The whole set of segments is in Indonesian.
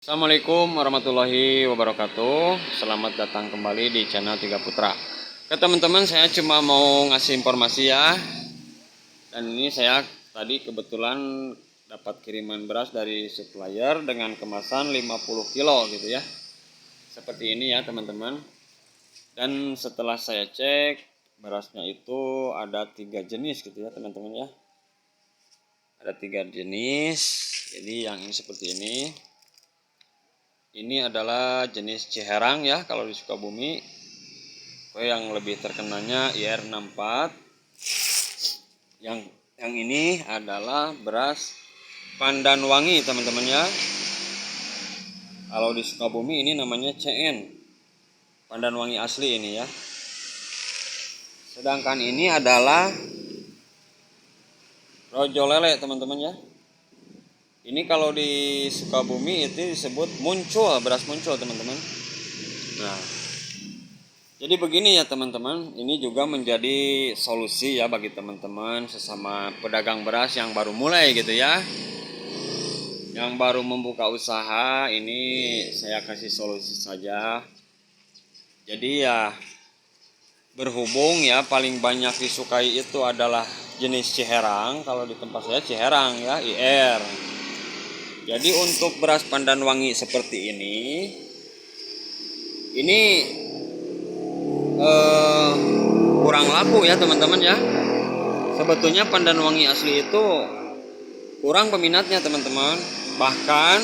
Assalamualaikum warahmatullahi wabarakatuh. Selamat datang kembali di channel Tiga Putra. Ke teman-teman, saya cuma mau ngasih informasi ya. Dan ini saya tadi kebetulan dapat kiriman beras dari supplier dengan kemasan 50 kilo gitu ya. Seperti ini ya teman-teman. Dan setelah saya cek, berasnya itu ada 3 jenis gitu ya teman-teman ya. Ada 3 jenis. Jadi yang ini seperti ini. Ini adalah jenis Ciherang ya kalau di Sukabumi. Yang lebih terkenalnya IR64. Yang ini adalah beras Pandanwangi teman-teman ya. Kalau di Sukabumi ini namanya CN. Pandanwangi asli ini ya. Sedangkan ini adalah Rojo Lele teman-teman ya. Ini kalau di Sukabumi itu disebut muncul, beras muncul teman-teman. Nah, jadi begini ya teman-teman, ini juga menjadi solusi ya bagi teman-teman sesama pedagang beras yang baru mulai gitu ya. Yang baru membuka usaha, ini saya kasih solusi saja. Jadi ya berhubung ya paling banyak disukai itu adalah jenis Ciherang, kalau di tempat saya Ciherang ya, IR. Jadi untuk beras Pandanwangi seperti ini kurang laku ya teman-teman ya. Sebetulnya Pandanwangi asli itu kurang peminatnya teman-teman. Bahkan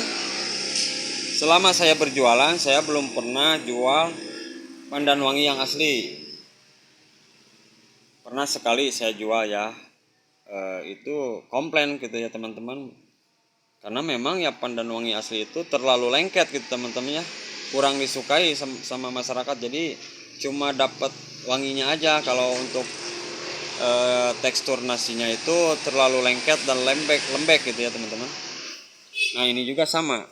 selama saya berjualan saya belum pernah jual Pandanwangi yang asli. Pernah sekali saya jual ya, itu komplain gitu ya teman-teman. Karena memang ya Pandanwangi asli itu terlalu lengket gitu teman-teman ya. Kurang disukai sama masyarakat. Jadi cuma dapat wanginya aja. Kalau untuk tekstur nasinya itu terlalu lengket dan lembek gitu ya teman-teman. Nah ini juga sama.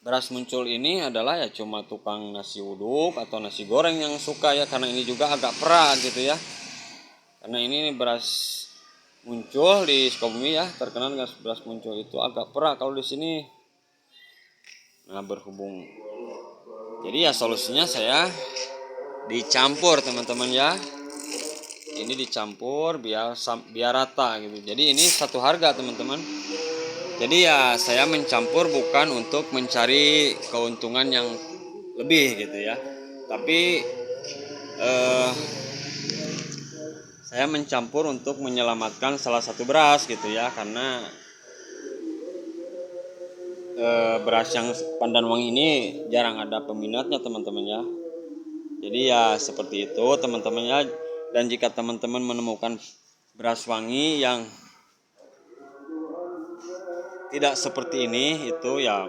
Beras muncul ini adalah ya cuma tukang nasi uduk atau nasi goreng yang suka ya. Karena ini juga agak perak gitu ya. Karena ini beras muncul di Sukabumi ya, terkenal dengan beras muncul itu agak perak kalau di sini. Nah berhubung, jadi ya solusinya saya dicampur teman-teman ya. Ini dicampur biar rata gitu. Jadi ini satu harga teman-teman. Jadi ya saya mencampur bukan untuk mencari keuntungan yang lebih gitu ya. Tapi saya mencampur untuk menyelamatkan salah satu beras gitu ya, karena beras yang Pandanwangi ini jarang ada peminatnya teman-teman ya. Jadi ya seperti itu teman-teman ya. Dan jika teman-teman menemukan beras wangi yang tidak seperti ini, itu ya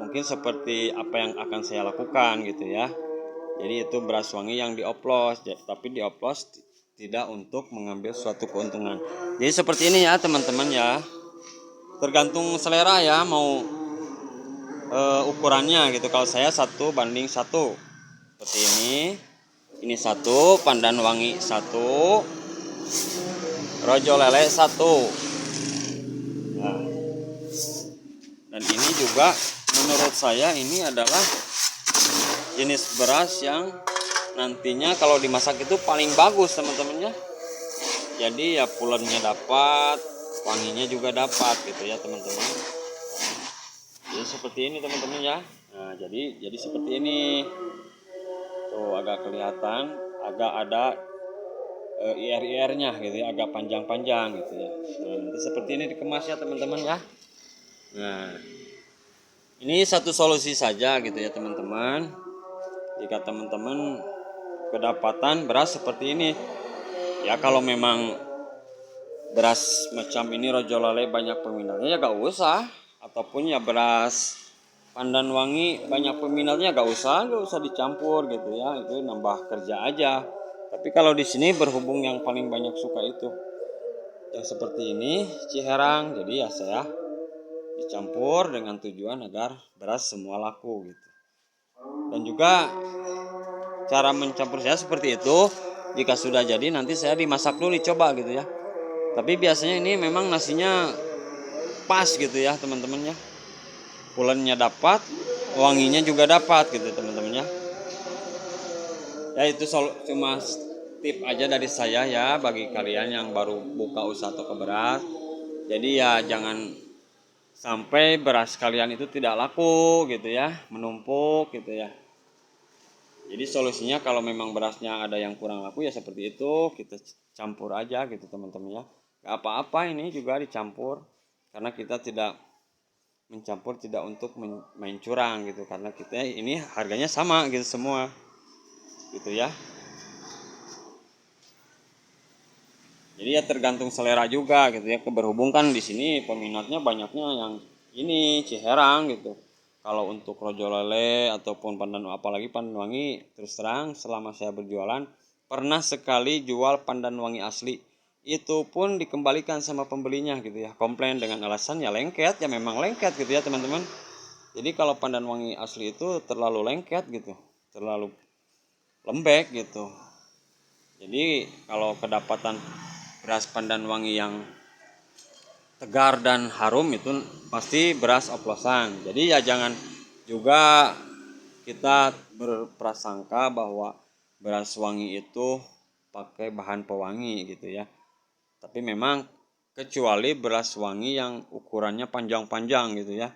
mungkin seperti apa yang akan saya lakukan gitu ya. Jadi itu beras wangi yang dioplos, tapi dioplos tidak untuk mengambil suatu keuntungan. Jadi seperti ini ya teman-teman ya. Tergantung selera ya mau ukurannya gitu. Kalau saya 1:1 seperti ini 1, Pandanwangi 1, Rojo Lele 1. Nah, dan ini juga menurut saya ini adalah jenis beras yang nantinya kalau dimasak itu paling bagus teman-teman ya. Jadi ya pulennya dapat, wanginya juga dapat gitu ya teman-teman. Jadi seperti ini teman-teman ya. Nah, jadi seperti ini. Tuh agak kelihatan, agak ada IR-IR-nya gitu ya, agak panjang-panjang gitu ya. Nah, nanti seperti ini dikemas ya teman-teman ya. Nah, ini satu solusi saja gitu ya teman-teman. Jika teman-teman kedapatan beras seperti ini, ya kalau memang beras macam ini Rojo Lele banyak peminatnya ya gak usah. Ataupun ya beras Pandanwangi banyak peminatnya gak usah dicampur gitu ya. Itu nambah kerja aja. Tapi kalau di sini berhubung yang paling banyak suka itu yang seperti ini Ciherang, jadi ya saya dicampur dengan tujuan agar beras semua laku gitu. Dan juga cara mencampur saya seperti itu. Jika sudah jadi nanti saya dimasak dulu coba gitu ya. Tapi biasanya ini memang nasinya pas gitu ya teman-teman ya. pulennya dapat, wanginya juga dapat gitu teman-teman ya. Ya itu cuma tip aja dari saya ya bagi kalian yang baru buka usaha toko beras. Jadi ya jangan sampai beras kalian itu tidak laku gitu ya, menumpuk gitu ya. Jadi solusinya kalau memang berasnya ada yang kurang laku ya seperti itu, kita campur aja gitu teman-teman ya. Gak apa-apa ini juga dicampur, karena kita tidak mencampur tidak untuk main curang gitu, karena kita ini harganya sama gitu semua gitu ya. Jadi ya tergantung selera juga gitu ya. Berhubung kan di sini peminatnya banyaknya yang ini Ciherang gitu. Kalau untuk rojo lele ataupun pandan, apalagi pandan wangi, terus terang selama saya berjualan pernah sekali jual pandan wangi asli. Itu pun dikembalikan sama pembelinya gitu ya. Komplain dengan alasan ya lengket, ya memang lengket gitu ya teman-teman. Jadi kalau pandan wangi asli itu terlalu lengket gitu, terlalu lembek gitu. Jadi kalau kedapatan beras pandan wangi yang tegar dan harum itu pasti beras oplosan. Jadi ya jangan juga kita berprasangka bahwa beras wangi itu pakai bahan pewangi gitu ya. Tapi memang kecuali beras wangi yang ukurannya panjang-panjang gitu ya.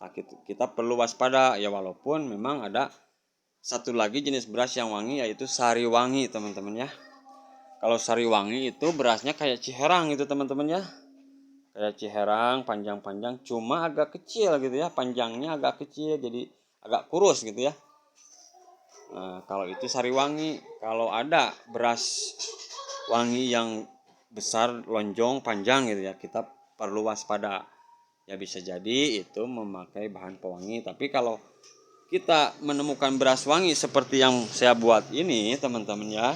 Nah, kita perlu waspada ya, walaupun memang ada satu lagi jenis beras yang wangi yaitu sari wangi teman-teman ya. Kalau sari wangi itu berasnya kayak Ciherang gitu teman-teman ya. Kayak Ciherang panjang-panjang, cuma agak kecil gitu ya, panjangnya agak kecil jadi agak kurus gitu ya. Nah, kalau itu sari wangi. Kalau ada beras wangi yang besar, lonjong, panjang gitu ya, kita perlu waspada. Ya bisa jadi itu memakai bahan pewangi. Tapi kalau kita menemukan beras wangi seperti yang saya buat ini teman-teman ya,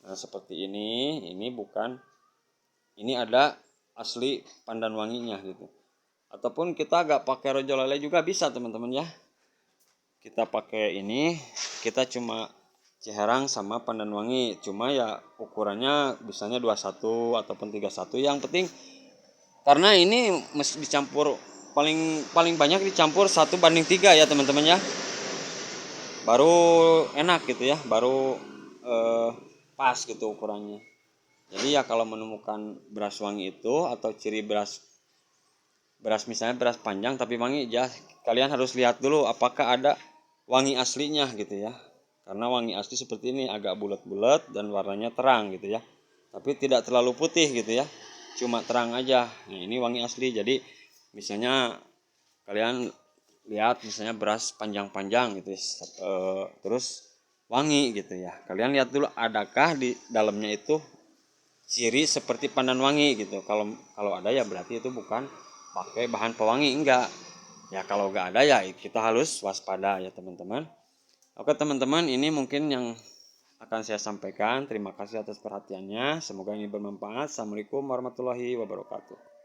nah seperti ini bukan, ini ada asli pandan wanginya gitu. Ataupun kita agak pakai rojo lele juga bisa teman-teman ya. Kita pakai ini, kita cuma Ciherang sama pandan wangi, cuma ya ukurannya bisanya 21 ataupun 31. Yang penting karena ini mesti dicampur, paling banyak dicampur 1:3 ya teman-teman ya. Baru enak gitu ya, baru pas gitu ukurannya. Jadi ya kalau menemukan beras wangi itu atau ciri beras misalnya beras panjang tapi wangi, ya kalian harus lihat dulu apakah ada wangi aslinya gitu ya. Karena wangi asli seperti ini agak bulat-bulat dan warnanya terang gitu ya. Tapi tidak terlalu putih gitu ya. Cuma terang aja. Nah, ini wangi asli. Jadi misalnya kalian lihat misalnya beras panjang-panjang gitu ya, terus wangi gitu ya. Kalian lihat dulu adakah di dalamnya itu ciri seperti pandan wangi gitu. Kalau ada ya berarti itu bukan pakai bahan pewangi, enggak. Ya kalau enggak ada ya kita harus waspada ya teman-teman. Oke teman-teman, ini mungkin yang akan saya sampaikan. Terima kasih atas perhatiannya. Semoga ini bermanfaat. Assalamualaikum warahmatullahi wabarakatuh.